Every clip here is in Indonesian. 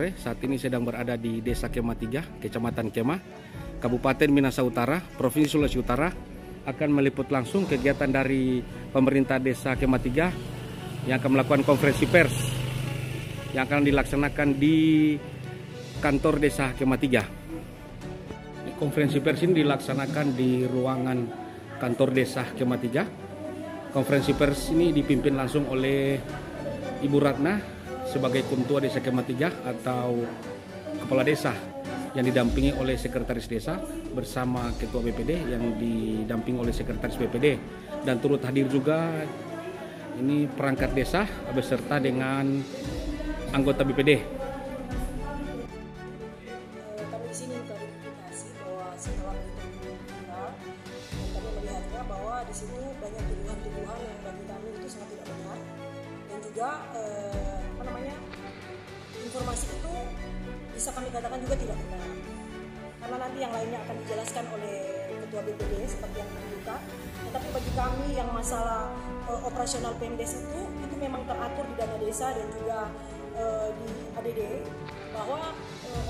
sore. Saat ini sedang berada di Desa Kemah 3, Kecamatan Kemah, Kabupaten Minahasa Utara, Provinsi Sulawesi Utara. Akan meliput langsung kegiatan dari pemerintah Desa Kemah 3 yang akan melakukan konferensi pers yang akan dilaksanakan di kantor Desa Kemah 3. Konferensi pers ini dilaksanakan di ruangan kantor Desa Kemah 3. Konferensi pers ini dipimpin langsung oleh Ibu Ratna sebagai Ketua Desa Kemah 3 atau Kepala Desa, yang didampingi oleh Sekretaris Desa bersama Ketua BPD yang didampingi oleh Sekretaris BPD, dan turut hadir juga ini perangkat desa beserta dengan anggota BPD. Kami di sini klarifikasi bahwa setelah mendengar, kami melihatnya bahwa di situ banyak tuduhan-tuduhan yang bagi kami itu sangat tidak benar, dan juga informasi itu bisa kami katakan juga tidak benar, karena nanti yang lainnya akan dijelaskan oleh Ketua BPD seperti yang terbuka. Tetapi bagi kami yang masalah operasional Pemdes itu memang teratur di dana desa dan juga di ADD, bahwa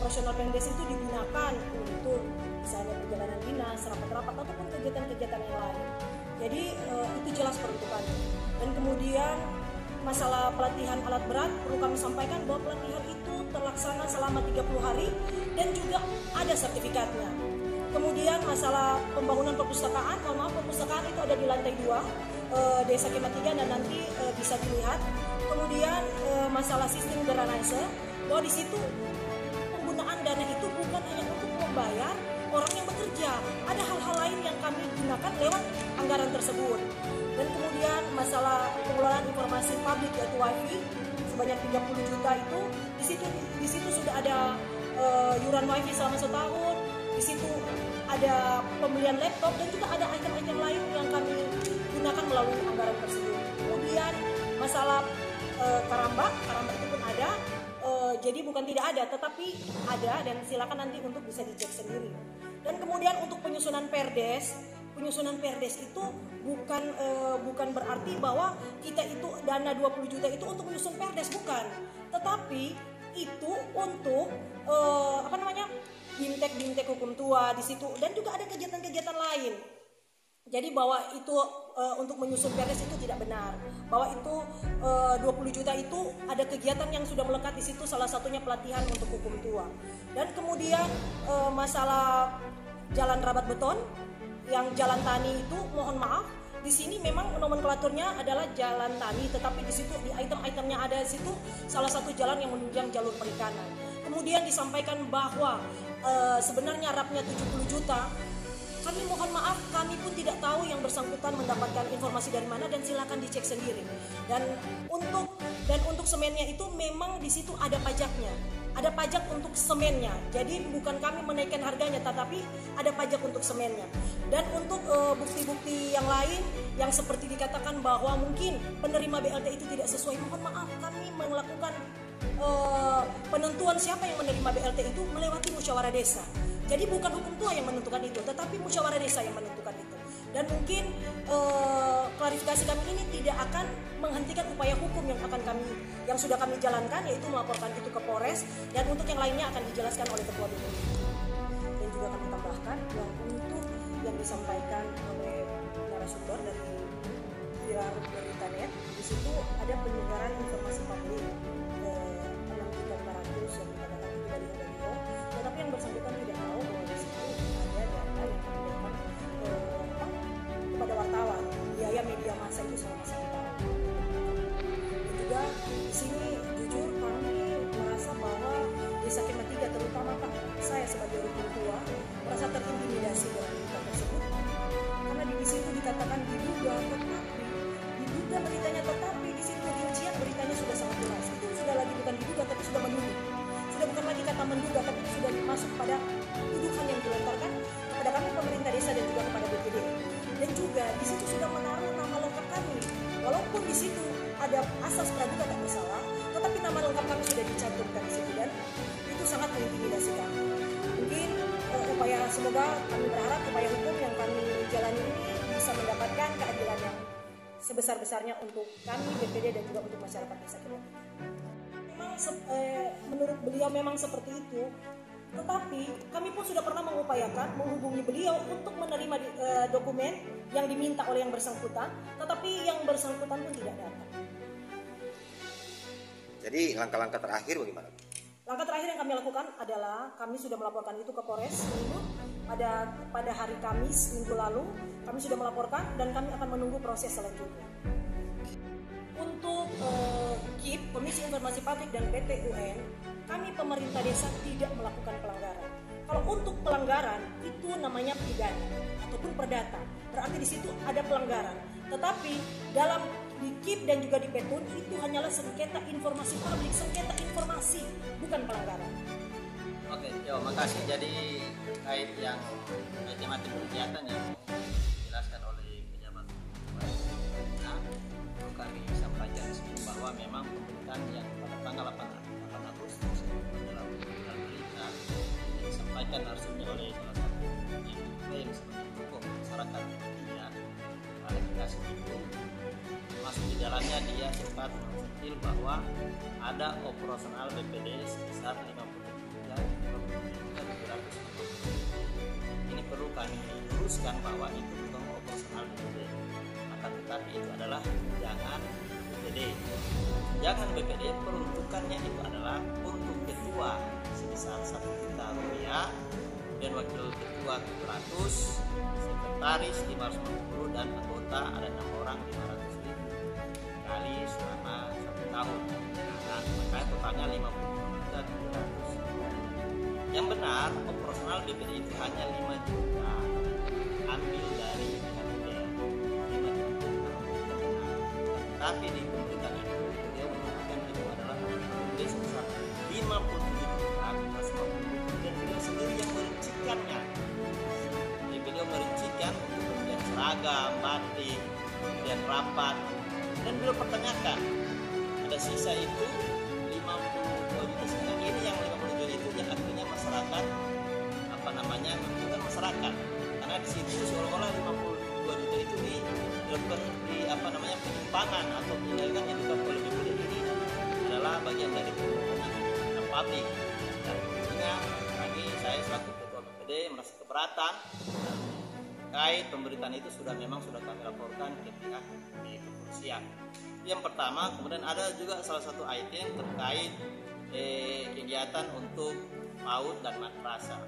operasional Pemdes itu digunakan untuk misalnya perjalanan dinas, rapat-rapat ataupun kegiatan-kegiatan yang lain. Jadi itu jelas peruntukannya. Dan kemudian masalah pelatihan alat berat, perlu kami sampaikan bahwa pelatihan itu terlaksana selama 30 hari dan juga ada sertifikatnya. Kemudian masalah pembangunan perpustakaan, perpustakaan itu ada di lantai 2 Desa Kemah 3 dan nanti bisa dilihat. Kemudian masalah sistem drainase, bahwa di situ penggunaan dana itu bukan hanya untuk membayar orang yang bekerja, ada hal-hal lain yang kami gunakan lewat anggaran tersebut. Dan kemudian masalah pengelolaan informasi publik yaitu WiFi sebanyak 30 juta itu di situ sudah ada iuran WiFi selama setahun, di situ ada pembelian laptop dan juga ada item-item lain yang kami gunakan melalui anggaran tersebut. Kemudian masalah karambak itu pun ada, jadi bukan tidak ada tetapi ada, dan silakan nanti untuk bisa dicek sendiri. Dan kemudian untuk penyusunan Perdes itu bukan berarti bahwa kita itu dana 20 juta itu untuk menyusun Perdes, bukan. Tetapi itu untuk bintek hukum tua di situ, dan juga ada kegiatan-kegiatan lain. Jadi bahwa itu untuk menyusun Perdes itu tidak benar. Bahwa itu 20 juta itu ada kegiatan yang sudah melekat di situ, salah satunya pelatihan untuk hukum tua. Dan kemudian masalah jalan rabat beton, yang jalan tani itu mohon maaf, di sini memang nomenklaturnya adalah jalan tani, tetapi di situ di item-itemnya ada di situ salah satu jalan yang menunjang jalur perikanan. Kemudian disampaikan bahwa sebenarnya rapnya 70 juta. Kami mohon maaf, kami pun tidak tahu yang bersangkutan mendapatkan informasi dari mana, dan silakan dicek sendiri. Dan untuk semennya itu memang di situ ada pajaknya. Ada pajak untuk semennya. Jadi bukan kami menaikkan harganya, tetapi ada pajak untuk semennya. Dan untuk bukti-bukti yang lain yang seperti dikatakan bahwa mungkin penerima BLT itu tidak sesuai, mohon maaf, kami melakukan penentuan siapa yang menerima BLT itu melewati musyawarah desa. Jadi bukan hukum tua yang menentukan itu, tetapi musyawarah desa yang menentukan itu. Dan mungkin klarifikasi kami ini tidak akan menghentikan upaya hukum yang sudah kami jalankan, yaitu melaporkan itu ke Polres, dan untuk yang lainnya akan dijelaskan oleh Ketua BPD. Dan juga kami tambahkan yang untuk yang disampaikan oleh narasumber dari Viral Beritanet, di situ ada penyebaran informasi publik 6.500 yang dikatakan itu dari radio, tetapi yang bersangkutan tidak tahu bahwa di situ ada data yang diberikan kepada wartawan, biaya media massa itu selama 1 tahun. Dan juga di sini jujur kami merasa bahwa Desa Kemah 3, terutama Pak saya sebagai hukum tua, merasa terintimidasi dengan berita tersebut, karena di situ dikatakan diduga beritanya, tetapi di situ rincian beritanya sudah sangat jelas. Itu sudah lagi bukan diduga tapi sudah menuduh. Sudah bukan lagi kata menduga, tapi sudah masuk pada tuduhan yang dilontarkan kepada kami pemerintah desa dan juga kepada BPD. Dan juga di situ sudah menaruh nama lengkap kami. Walaupun di situ ada asas praduga tak bersalah, tetapi nama lengkap kami sudah dicantumkan di situ, dan itu sangat mengintimidasi kami. Mungkin semoga kami berharap upaya hukum yang kami jalani ini bisa mendapatkan keadilan yang sebesar-besarnya untuk kami BPD dan juga untuk masyarakat desa Kemah. Memang menurut beliau memang seperti itu, tetapi kami pun sudah pernah mengupayakan menghubungi beliau untuk menerima dokumen yang diminta oleh yang bersangkutan, tetapi yang bersangkutan pun tidak datang. Jadi langkah-langkah terakhir bagaimana? Langkah terakhir yang kami lakukan adalah kami sudah melaporkan itu ke Polres Ubud pada hari Kamis minggu lalu. Kami sudah melaporkan dan kami akan menunggu proses selanjutnya. Untuk KIP, Komisi Informasi Publik dan PT UN, kami pemerintah desa tidak melakukan pelanggaran. Kalau untuk pelanggaran itu namanya pidana ataupun perdata, berarti di situ ada pelanggaran. Tetapi di KIP dan juga di Petun itu hanyalah sengketa informasi publik, sengketa informasi, bukan pelanggaran. Oke, makasih. Jadi terkait yang macam-macam kegiatan yang dijelaskan oleh pejabat kami sampaikan di sini bahwa memang pemerintahan yang pada tanggal 8 Agustus dalam berita disampaikan narasumnya oleh salah satu yang klaim sebagai tokoh masyarakat Indonesia klarifikasi itu masuk di dalamnya dia sempat menyentil bahwa ada operasional BPD sebesar 53.750. Ini perlu kami luruskan bahwa itu bukan operasional BPD, akan tetapi itu adalah tunjangan BPD. Tunjangan BPD peruntukannya itu adalah untuk ketua sebesar Rp1.000.000, dan wakil ketua 700, sekretaris 550, dan anggota ada 6 orang 500.000 kali selama 1 tahun. Nah, makanya totalnya 50.700. Yang benar operasional BPD itu hanya 5 juta ambil dari KPR, 5 juta. Tapi di pemerintahan itu dia menunjukkan itu adalah BPD sebesar 57 juta plus 50, dan beliau sendiri yang merincikannya. Jadi beliau merincikan untuk kemudian seragam, batik, kemudian rapat, dan beliau pertanyakan ada sisa itu 52 juta sekarang ini yang 50 juta itu yang artinya masyarakat menentukan masyarakat, karena di situ seolah-olah 52 juta itu dilakukan penyimpangan atau penyelewengan yang dilakukan oleh BPD ini adalah bagian dari pembohongan publik. Dan tentunya saya selaku ketua BPD merasa keberatan, dan terkait pemberitaan itu memang sudah kami laporkan ke pihak di kepolisian. Yang pertama, kemudian ada juga salah satu item terkait kegiatan untuk PAUD dan madrasah.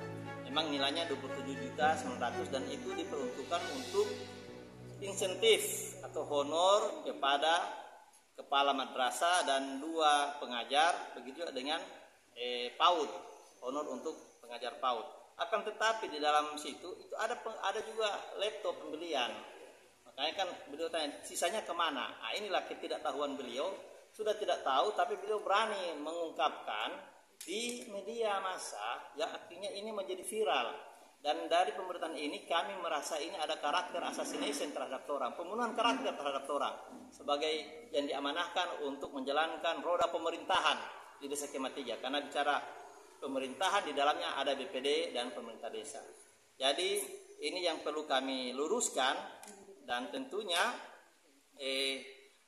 Memang nilainya 27.900.000 dan itu diperuntukkan untuk insentif atau honor kepada kepala madrasah dan 2 pengajar, begitu juga dengan PAUD, honor untuk pengajar PAUD. Akan tetapi di dalam situ itu ada juga laptop pembelian. Makanya kan beliau tanya sisanya kemana. Nah, inilah ketidaktahuan beliau, sudah tidak tahu tapi beliau berani mengungkapkan di media massa, ya artinya ini menjadi viral. Dan dari pemberitaan ini kami merasa ini ada karakter assassination terhadap orang, pembunuhan karakter terhadap orang sebagai yang diamanahkan untuk menjalankan roda pemerintahan di Desa Kemah 3, karena bicara pemerintahan di dalamnya ada BPD dan pemerintah desa. Jadi ini yang perlu kami luruskan, dan tentunya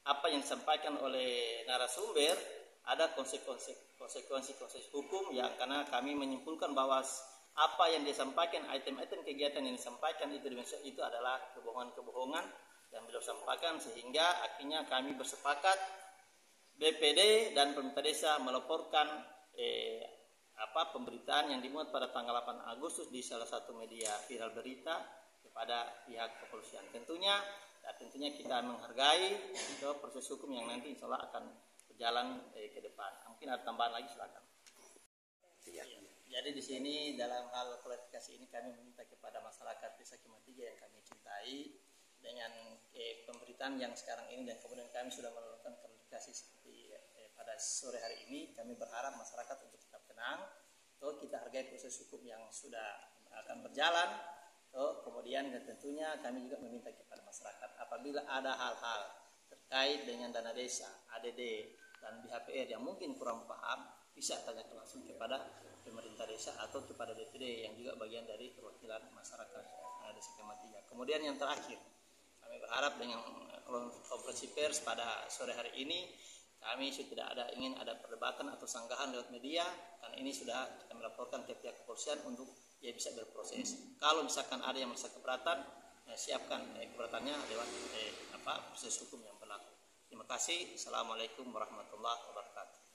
apa yang disampaikan oleh narasumber ada konsekuensi hukum yang, karena kami menyimpulkan bahwa apa yang disampaikan, item-item kegiatan yang disampaikan itu adalah kebohongan-kebohongan yang beliau sampaikan, sehingga akhirnya kami bersepakat BPD dan pemerintah desa melaporkan pemberitaan yang dimuat pada tanggal 8 Agustus di salah satu media viral berita kepada pihak kepolisian. Tentunya kita menghargai proses hukum yang nanti insya Allah akan berjalan ke depan. Mungkin ada tambahan lagi, silakan. Ya. Jadi di sini dalam hal klarifikasi ini kami meminta kepada masyarakat Desa Kemah 3 yang kami cintai dengan pemberitaan yang sekarang ini, dan kemudian kami sudah melakukan klarifikasi seperti pada sore hari ini. Kami berharap masyarakat untuk tetap tenang, kita hargai proses hukum yang sudah akan berjalan. Kemudian dan tentunya kami juga meminta kepada masyarakat apabila ada hal-hal terkait dengan dana desa, ADD dan BHPR yang mungkin kurang paham, bisa tanyakan langsung kepada pemerintah desa atau kepada BPD yang juga bagian dari perwakilan masyarakat Desa Kemah 3. Kemudian yang terakhir, kami berharap dengan konferensi pers pada sore hari ini Kami sudah tidak ada ingin ada perdebatan atau sanggahan lewat media, karena ini sudah kita melaporkan ke pihak kepolisian untuk ya bisa berproses. Kalau misalkan ada yang merasa keberatan, siapkan keberatannya lewat proses hukum yang berlaku. Terima kasih. Assalamualaikum warahmatullahi wabarakatuh.